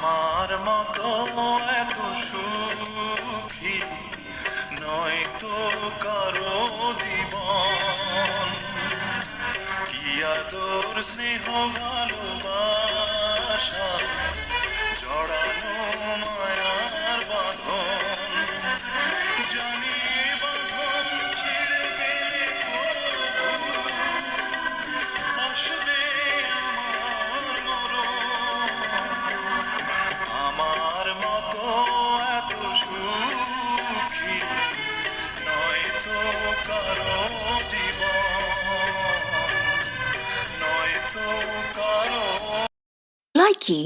আমার মতো এত সুখী নয় তো কারো জীবন, কি আদর স্নেহ ভালোবাসা জড়ানো মায়ার বাঁধন। জানি বাঁধন ছিঁড়ে গেলে আসবে আমার মরণ। আমার মতো এত সুখী নয় তো কারো জীবন, নয় তো কারো। Likey